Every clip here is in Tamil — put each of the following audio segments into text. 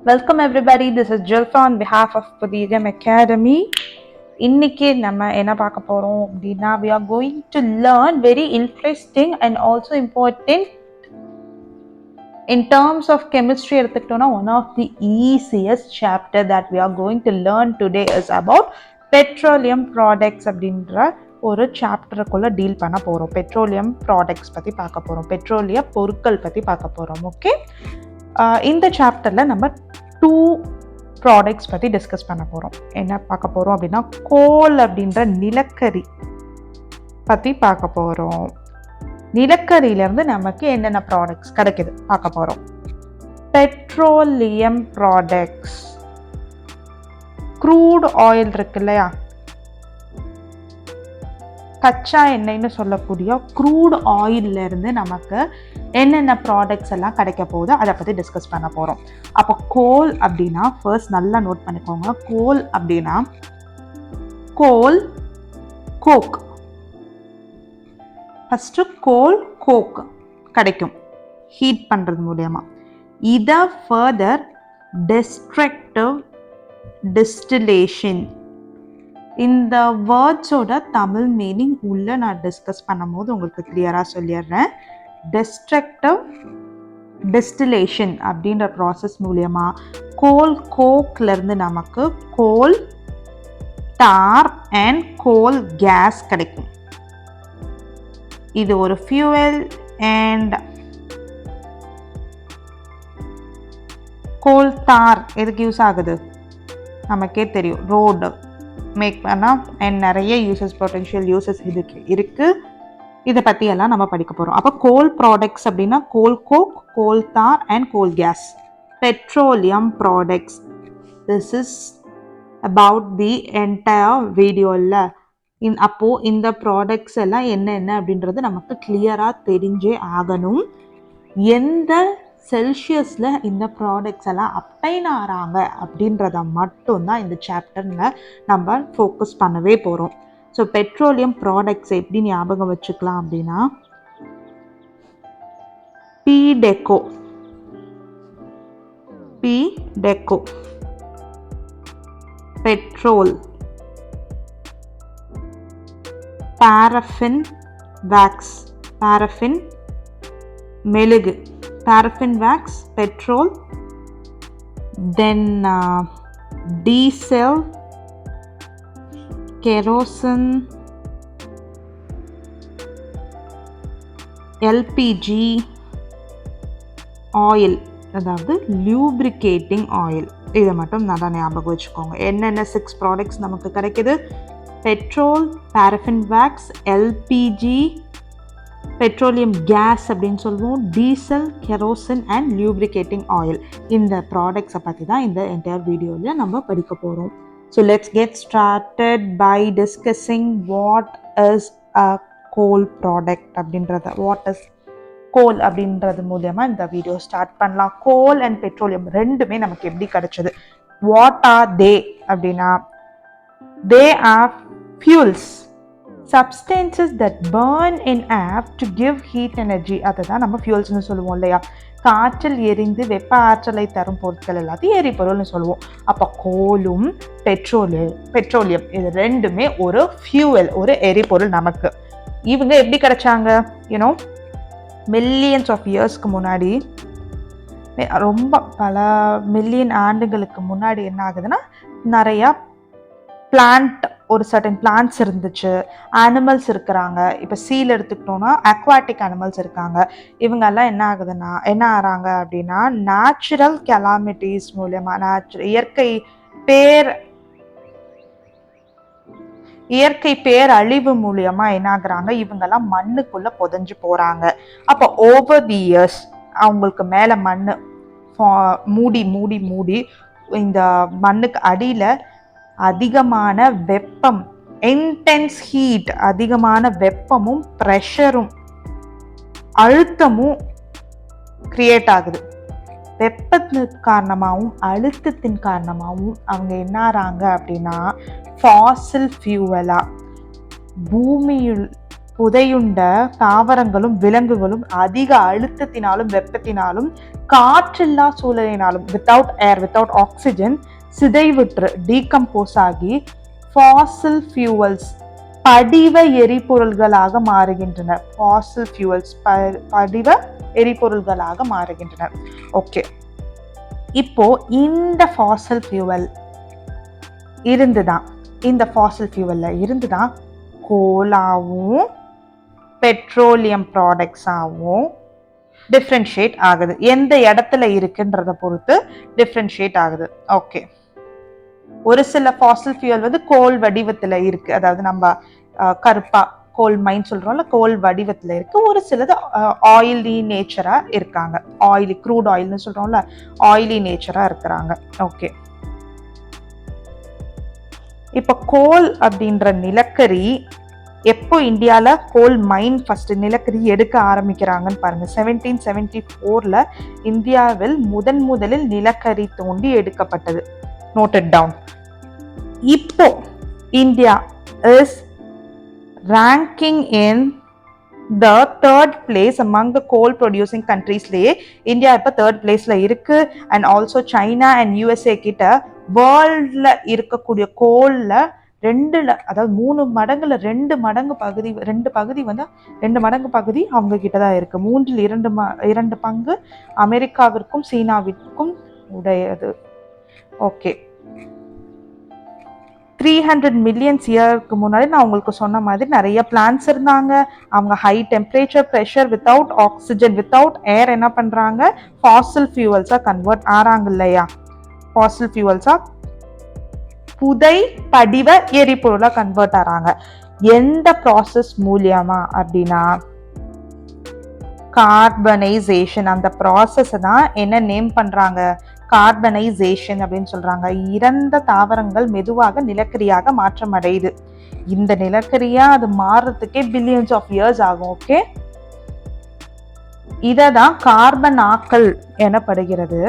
Welcome everybody. This is Jilfa on behalf of Pudiyam Academy. இன்னைக்கு நம்ம என்ன பார்க்க போறோம் அப்படின்னா we are going to learn very interesting and also important in terms of chemistry எடுத்துக்கிட்டோம்னா one of the easiest chapter that we are going to learn today is about petroleum products அப்படின்ற ஒரு சாப்டருக்குள்ள டீல் பண்ண போறோம். பெட்ரோலியம் ப்ராடக்ட்ஸ் பத்தி பார்க்க போறோம், பெட்ரோலிய பொருட்கள் பத்தி பார்க்க போறோம். ஓகே, இந்த சாப்டர்ல நம்ம 2 ப்ராடக்ட்ஸ் பற்றி டிஸ்கஸ் பண்ண போகிறோம். என்ன பார்க்க போகிறோம் அப்படின்னா கோல் அப்படின்ற நிலக்கரி பற்றி பார்க்க போகிறோம். நிலக்கரியிலேருந்து நமக்கு என்னென்ன ப்ராடக்ட்ஸ் கிடைக்குது பார்க்க போகிறோம். பெட்ரோலியம் ப்ராடக்ட்ஸ், க்ரூட் ஆயில் இருக்கு இல்லையா, கச்சா எண்ணெய்னு சொல்லக்கூடிய க்ரூட் ஆயிலிருந்து நமக்கு என்னென்ன ப்ராடக்ட்ஸ் எல்லாம் கிடைக்க போகுது அதை பற்றி டிஸ்கஸ் பண்ண போகிறோம். அப்போ கோல் அப்படின்னா ஃபர்ஸ்ட் நல்லா நோட் பண்ணிக்கோங்க. கோல் அப்படின்னா கோல், கோக். ஃபஸ்ட்டு கோல், கோக் கிடைக்கும் ஹீட் பண்ணுறது மூலமா. இதை ஃபர்தர் டெஸ்ட்ரக்டிவ் டிஸ்டிலேஷன், இந்த வேர்ட்ஸோட தமிழ் மீனிங் உள்ள நான் டிஸ்கஸ் பண்ணும் போது உங்களுக்கு கிளியராக சொல்லிடுறேன். டெஸ்ட்ரக்டிவ் டிஸ்டிலேஷன் அப்படின்ற ப்ராசஸ் மூலயமா கோல் கோக்லேருந்து நமக்கு கோல் டார் அண்ட் கோல் கேஸ் கிடைக்கும். இது ஒரு ஃபியூவல். அண்ட் கோல் தார் எதுக்கு யூஸ் ஆகுது நமக்கே தெரியும், ரோடு மேக் பண்ணால் அண்ட் நிறைய யூசஸ், பொட்டென்ஷியல் யூசஸ் இதுக்கு இருக்குது. இதை பற்றி எல்லாம் நம்ம படிக்க போகிறோம். அப்போ கோல் ப்ராடக்ட்ஸ் அப்படின்னா கோல் coke, coal tar and coal gas. Petroleum products, this is about the entire வீடியோவில். அப்போது இந்த ப்ராடக்ட்ஸ் எல்லாம் என்னென்ன அப்படின்றது நமக்கு கிளியராக தெரிஞ்சே ஆகணும். எந்த செல்சியஸில் இந்த ப்ராடக்ட்ஸ் எல்லாம் அப்டைன் ஆகிறாங்க அப்படின்றத மட்டும்தான் இந்த சாப்டரில் நம்ம ஃபோக்கஸ் பண்ணவே போகிறோம். ஸோ பெட்ரோலியம் ப்ராடக்ட்ஸ் எப்படி ஞாபகம் வச்சுக்கலாம் அப்படின்னா பிடெக்கோ, பிடெக்கோ, பெட்ரோல், பாரஃபின் வேக்ஸ், பாரஃபின் மெழுகு, paraffin wax, petrol, then diesel, kerosene, LPG, oil, அதாவது lubricating oil. இதை மட்டும் நல்லா ஞாபகம் வச்சுக்கோங்க. என்னென்ன 6 ப்ராடக்ட்ஸ் நமக்கு கிடைக்குது? Petrol, paraffin wax, LPG, petroleum gas அப்படின்னு சொல்லுவோம், டீசல், கெரோசின் அண்ட் லியூப்ரிகேட்டிங் ஆயில். இந்த ப்ராடக்ட்ஸை பற்றி தான் இந்த என்டையர் வீடியோவில் நம்ம படிக்க போகிறோம். So let's get started by discussing what is a coal product அப்படின்றத. வாட் இஸ் கோல் அப்படின்றது மூலமா இந்த வீடியோ ஸ்டார்ட் பண்ணலாம். கோல் அண்ட் பெட்ரோலியம் ரெண்டுமே நமக்கு எப்படி கிடைச்சது? வாட் ஆர் தே அப்படின்னா they are fuels, substances that burn in air to give heat energy. அதுதான் நம்ம ஃபியூல்ஸ்னு சொல்லுவோம் இல்லையா. காற்றில் எரிந்து வெப்ப ஆற்றலை தரும் பொருட்கள் எல்லாத்தையும் எரிபொருள்னு சொல்லுவோம். அப்போ கோலும் பெட்ரோலியம் இது ரெண்டுமே ஒரு ஃபியூவல், ஒரு எரிபொருள் நமக்கு. இவங்க எப்படி கிடைச்சாங்க? யூனோ, மில்லியன்ஸ் ஆஃப் இயர்ஸ்க்கு முன்னாடி, ரொம்ப பல மில்லியன் ஆண்டுகளுக்கு முன்னாடி என்ன ஆகுதுன்னா நிறையா பிளான்ட், ஒரு சர்டன் பிளான்ட்ஸ் இருந்துச்சு, அனிமல்ஸ் இருக்கிறாங்க. இப்போ சீல் எடுத்துக்கிட்டோம்னா அக்வாட்டிக் அனிமல்ஸ் இருக்காங்க. இவங்கெல்லாம் என்ன ஆகிறாங்க அப்படின்னா நேச்சுரல் கெலாமிட்டிஸ் மூலமா, இயற்கை பேரழிவு மூலியமா என்ன ஆகுறாங்க, இவங்கெல்லாம் மண்ணுக்குள்ள புதைஞ்சு போறாங்க. அப்போ ஓவர் தி இயர்ஸ் அவங்களுக்கு மேல மண்ணு மூடி மூடி மூடி இந்த மண்ணுக்கு அடியில அதிகமான வெப்பம், இன்டென்ஸ் ஹீட், அதிகமான வெப்பமும் ப்ரெஷரும் அழுத்தமும் கிரியேட் ஆகுது. வெப்பத்தின் காரணமாகவும் அழுத்தத்தின் காரணமாகவும் அவங்க என்ன ஆகிறாங்க அப்படின்னா ஃபாசில் ஃபியூவலாக பூமியில் புதையுண்ட தாவரங்களும் விலங்குகளும் அதிக அழுத்தத்தினாலும் வெப்பத்தினாலும் காற்றில்லா சூழலினாலும் வித்தவுட் ஏர் வித்தவுட் ஆக்சிஜன் சிதைவுற்று டீகம்போஸ் ஆகி ஃபாசில் ஃபியூவல்ஸ் படிவ எரிபொருள்களாக மாறுகின்றன. ஃபாசில் ஃபியூவல்ஸ் படிவ எரிபொருள்களாக மாறுகின்றன. ஓகே, இப்போ இந்த ஃபாசில் ஃபியூவல் இருந்துதான் இந்த ஃபாசில் ஃபியூவல்ல இருந்துதான் கோலாவும் பெட்ரோலியம் ப்ராடக்ட்ஸாகவும் டிஃப்ரென்ஷியேட் ஆகுது. எந்த இடத்துல இருக்குன்றத பொறுத்து டிஃப்ரென்ஷியேட் ஆகுது. ஓகே, ஒரு சில ஃபாசில் ஃபியூவல் வந்து கோல் வடிவத்துல இருக்கு, அதாவது நம்ம கருப்பா கோல் மைன் சொல்றோம்ல, கோல் வடிவத்துல இருக்கு. ஒரு சிலது ஆயிலி நேச்சரா இருக்காங்க, ஆயிலி க்ரூட் ஆயில்னு சொல்றோம்ல, ஆயிலி நேச்சரா இருக்கிறாங்க. ஓகே, இப்ப கோல் அப்படின்ற நிலக்கரி எப்போ இந்தியால கோல் மைன் ஃபர்ஸ்ட் நிலக்கரி எடுக்க ஆரம்பிக்கிறாங்கன்னு பாருங்க. 1774 இந்தியாவில் முதலில் நிலக்கரி தோண்டி எடுக்கப்பட்டது. Noted down. இப்போ India is ranking in the third place among the coal producing countries-லயே இந்தியா இப்ப தேர்ட் பிளேஸ்ல இருக்கு. And also China and USA கிட்ட வேர்ல்ட்ல இருக்கக்கூடிய கோல்ல அதாவது 3 மடங்குல 2 மடங்கு பகுதி, 2 பகுதி வந்து 2 மடங்கு பகுதி அவங்க கிட்டதான் இருக்கு. 2 பங்கு அமெரிக்காவிற்கும் சீனாவிற்கும் உடையது. ஓகே, 300 மில்லியன்ஸ் இயருக்கு முன்னாடி நான் உங்களுக்கு சொன்ன மாதிரி நிறைய பிளான்ஸ் இருந்தாங்க. அவங்க high temperature, pressure, without oxygen, without air என்ன பண்றாங்க, ஃபாசில் ஃபியூவல்ஸா கன்வெர்ட் ஆறாங்க இல்லையா? ஃபாசில் ஃபியூவல்ஸா புதை படிவ எரிபொருளா கன்வெர்ட் ஆறாங்க. எந்த ப்ராசஸ் மூலியமா அப்படின்னா கார்பனைசேஷன். அந்த ப்ராசஸ் தான் என்ன நேம் பண்றாங்க, கார்பனைசேஷன் அப்படின்னு சொல்றாங்க. இறந்த தாவரங்கள் மெதுவாக நிலக்கரியாக மாற்றம் அடையுது. இந்த நிலக்கரியா அது மாறுறதுக்கே பில்லியன்ஸ் ஆஃப் இயர்ஸ் ஆகும். ஓகே, இததான் கார்பன் ஆக்கல் எனப்படுகிறது.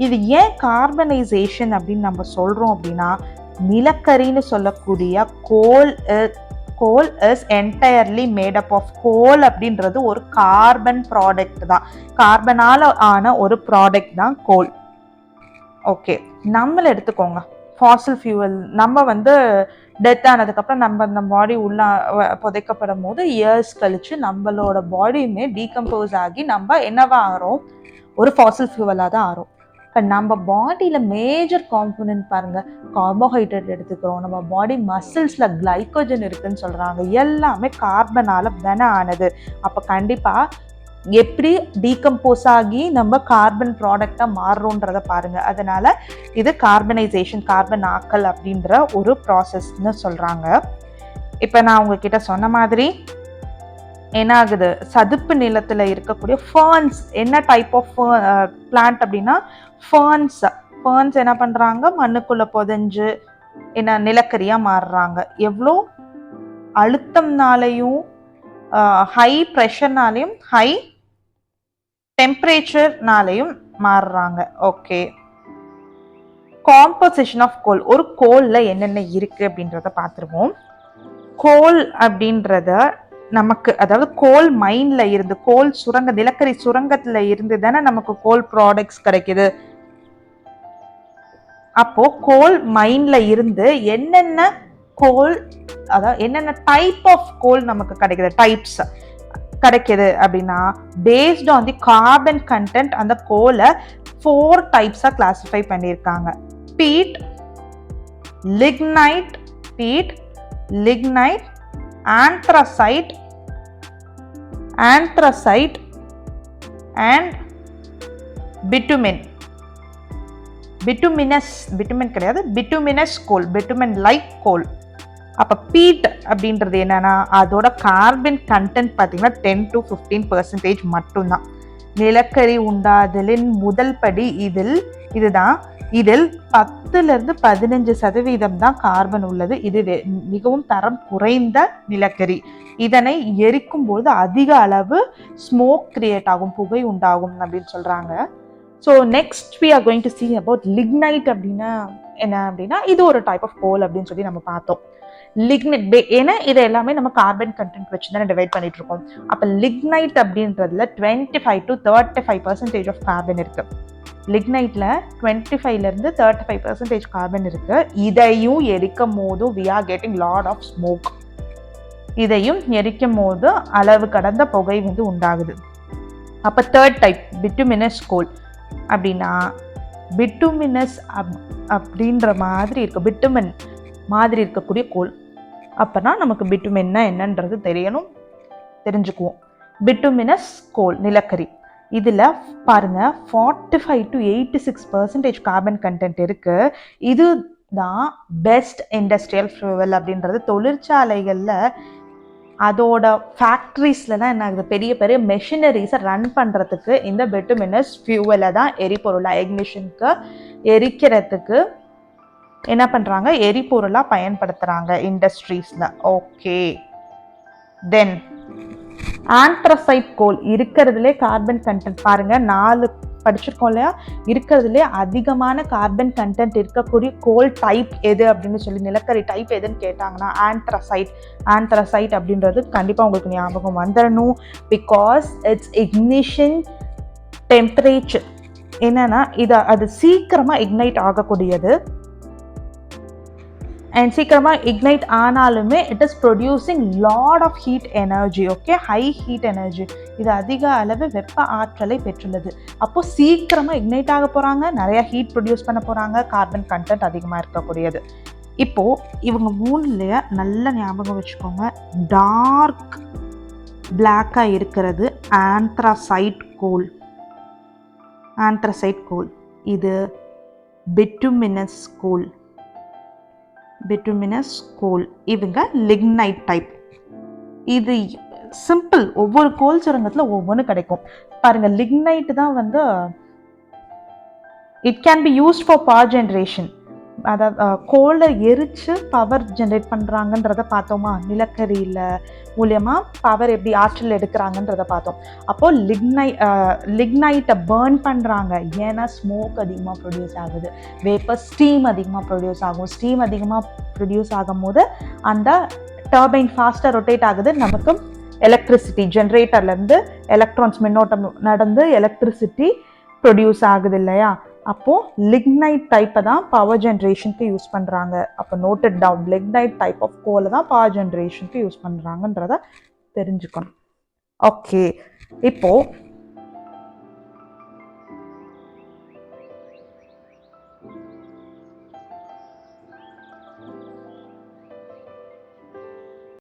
இது ஏன் கார்பனைசேஷன் அப்படின்னு நம்ம சொல்றோம் அப்படின்னா, நிலக்கரின்னு சொல்லக்கூடிய coal is entirely made up of coal அப்படின்றது ஒரு கார்பன் ப்ராடக்ட் தான். கார்பனால ஆன ஒரு ப்ராடக்ட் தான் கோல். ஓகே, நம்மள எடுத்துக்கோங்க, ஃபாசில் ஃபியூவல் நம்ம வந்து டெத் ஆனதுக்கப்புறம் நம்ம பாடி உள்ள புதைக்கப்படும் போது இயர்ஸ் கழிச்சு நம்மளோட பாடியுமே டீகம்போஸ் ஆகி நம்ம என்னவா ஆகிறோம், ஒரு ஃபாசில் ஃபியூவலாக தான் ஆகிறோம். இப்போ நம்ம பாடியில் மேஜர் காம்பனன்ட் பாருங்க, கார்போஹைட்ரேட் எடுத்துக்கிறோம், நம்ம பாடி மசில்ஸில் கிளைக்கோஜன் இருக்குன்னு சொல்கிறாங்க, எல்லாமே கார்பனால் தானே ஆனது. அப்போ கண்டிப்பாக எப்படி டீகம்போஸ் ஆகி நம்ம கார்பன் ப்ராடக்டா மாறுறோன்றத பாருங்க. அதனால இது கார்பனைசேஷன், கார்பன் ஆக்கல் அப்படின்ற ஒரு ப்ராசஸ்ன்னு சொல்றாங்க. இப்ப நான் உங்ககிட்ட சொன்ன மாதிரி என்ன ஆகுது, சதுப்பு நிலத்துல இருக்கக்கூடிய ஃபர்ன்ஸ், என்ன டைப் ஆஃப் பிளான்ட் அப்படின்னா ஃபர்ன்ஸ் என்ன பண்றாங்க, மண்ணுக்குள்ள புதைஞ்சு என்ன நிலக்கரியா மாறுறாங்க. எவ்வளோ அழுத்தம்னாலையும் ஹை ப்ரெஷர்னாலையும் ஹை டெம்பரேச்சர்னாலையும் மாறுறாங்க. ஓகே, காம்போசிஷன் ஆஃப் கோல். ஒரு கோல்ல என்னென்ன இருக்கு அப்படின்றத பார்த்துருவோம். கோல் அப்படின்றத நமக்கு, அதாவது கோல் மைன்ல இருந்து, கோல் சுரங்க, நிலக்கரி சுரங்கத்துல இருந்து தானே நமக்கு கோல் ப்ராடக்ட்ஸ் கிடைக்குது. அப்போ கோல் மைன்ல இருந்து என்னென்ன கோல், அதாவது என்னென்ன டைப் ஆஃப் கோல் நமக்கு கிடைக்குது, டைப்ஸ் கிடைக்குது அப்படின்னா, based on the carbon content அந்த கோலை 4 டைப்ஸா கிளாசிஃபை பண்ணியிருக்காங்க. Peat, lignite, anthracite and bitumen. Bitumen கிடையாது, பிட்டுமினஸ் கோல், பிட்டுமின் லைக் கோல். அப்போ பீட் அப்படின்றது என்னன்னா, அதோட கார்பன் கண்டென்ட் பார்த்தீங்கன்னா 10 to 15% மட்டும்தான். நிலக்கரி உண்டாதலின் முதல் படி இதுதான். இதில் 10-15% தான் கார்பன் உள்ளது. இது மிகவும் தரம் குறைந்த நிலக்கரி. இதனை எரிக்கும் போது அதிக அளவு ஸ்மோக் கிரியேட் ஆகும், புகை உண்டாகும் அப்படின்னு சொல்றாங்க. So next we are going to see about lignite அப்படின்னா என்ன அப்படின்னா, இது ஒரு டைப் ஆஃப் கோல் அப்படின்னு சொல்லி நம்ம பார்த்தோம். லிக்னைட், ஏன்னா இது எல்லாமே நம்ம கார்பன் கண்டென்ட் வச்சு தானே டிவைட் பண்ணிட்டு இருக்கோம். அப்போ லிக்னைட் அப்படின்றதுல 25 to 35% ஆஃப் கார்பன் இருக்கு. லிக்னைட்ல 25லேருந்து 35% கார்பன் இருக்கு. இதையும் எரிக்கும் போது we are getting lot of smoke. இதையும் எரிக்கும் போது அளவு கடந்த புகை வந்து உண்டாகுது. அப்போ தேர்ட் டைப் பிட்டுமினஸ் கோல் அப்படின்னா பிட்டுமினஸ் அப்படின்ற மாதிரி இருக்கு, பிட்டுமின் மாதிரி இருக்கக்கூடிய கோல். அப்போனா நமக்கு பிட்டுமின்னா என்னன்றது தெரிஞ்சுக்குவோம். பிட்டுமினஸ் கோல் நிலக்கரி, இதில் பாருங்க 45 to 86% கார்பன் கண்டென்ட் இருக்கு. இது தான் பெஸ்ட் இண்டஸ்ட்ரியல் ஃபியூவல் அப்படின்றது. தொழிற்சாலைகளில் அதோட ஃபேக்ட்ரிஸ்லாம் என்ன ஆகுது, பெரிய பெரிய மெஷினரிஸை ரன் பண்ணுறதுக்கு இந்த பிட்டுமினஸ் ஃபியூவலை தான் எரிபொருளாக எக்னிஷனுக்கு எரிக்கிறதுக்கு என்ன பண்ணுறாங்க, எரிபொருளாக பயன்படுத்துகிறாங்க இண்டஸ்ட்ரீஸில். ஓகே, தென் ஆந்த்ரசைட் கோல் இருக்கிறதுலே கார்பன் கண்டென்ட் பாருங்க 4 படிச்சிருக்கோம் இல்லையா, இருக்கிறதுலே அதிகமான கார்பன் கண்டென்ட் இருக்கக்கூடிய கோல் டைப் எது அப்படின்னு சொல்லி, நிலக்கரி டைப் எதுன்னு கேட்டாங்கன்னா ஆந்த்ரசைட் அப்படின்றது கண்டிப்பாக உங்களுக்கு ஞாபகம் வந்துடணும். பிகாஸ் இட்ஸ் இக்னிஷன் டெம்பரேச்சர் என்னன்னா அது சீக்கிரமாக இக்னைட் ஆகக்கூடியது. அண்ட் சீக்கிரமாக இக்னைட் ஆனாலுமே it is producing lot of heat energy. Okay, high heat energy. இது அதிக அளவு வெப்ப ஆற்றலை பெற்றுள்ளது. அப்போது சீக்கிரமாக இக்னைட் ஆக போகிறாங்க, நிறையா ஹீட் ப்ரொடியூஸ் பண்ண போகிறாங்க, கார்பன் கண்டென்ட் அதிகமாக இருக்கக்கூடியது. இப்போது இவங்க 3லேயே நல்ல ஞாபகம் வச்சுக்கோங்க, டார்க் பிளாக்காக இருக்கிறது ஆந்த்ரசைட் கோல். இது பிட்டுமினஸ் கோல். இவங்க லிக்னைட் டைப். இது சிம்பிள், ஒவ்வொரு கோல் சுரங்கத்தில் ஒவ்வொன்று கிடைக்கும். பாருங்க, லிக்னைட் தான் வந்து it can be used for power generation. அதாவது கோலை எரித்து பவர் ஜென்ரேட் பண்ணுறாங்கன்றத பார்த்தோமா, நிலக்கரியில் மூலியமாக பவர் எப்படி ஆற்றல் எடுக்கிறாங்கன்றத பார்த்தோம். அப்போது லிக்னைட்டை பேர்ன் பண்ணுறாங்க, ஏன்னா ஸ்மோக் அதிகமாக ப்ரொடியூஸ் ஆகுது, வேப்பர் ஸ்டீம் அதிகமாக ப்ரொடியூஸ் ஆகும். ஸ்டீம் அதிகமாக ப்ரொடியூஸ் ஆகும் போது அந்த டர்பைன் ஃபாஸ்ட்டாக ரொட்டேட் ஆகுது, நமக்கு எலக்ட்ரிசிட்டி ஜென்ரேட்டர்லேருந்து எலக்ட்ரான்ஸ் மின்னோட்டம் நடந்து எலக்ட்ரிசிட்டி ப்ரொடியூஸ் ஆகுது இல்லையா. அப்போது லிக்னைட் டைப்பை தான் பவர் ஜென்ரேஷனுக்கு யூஸ் பண்ணுறாங்க. அப்போ noted down, lignite type of கோலை தான் பவர் ஜென்ரேஷனுக்கு யூஸ் பண்ணுறாங்கன்றத தெரிஞ்சுக்கணும். ஓகே, இப்போது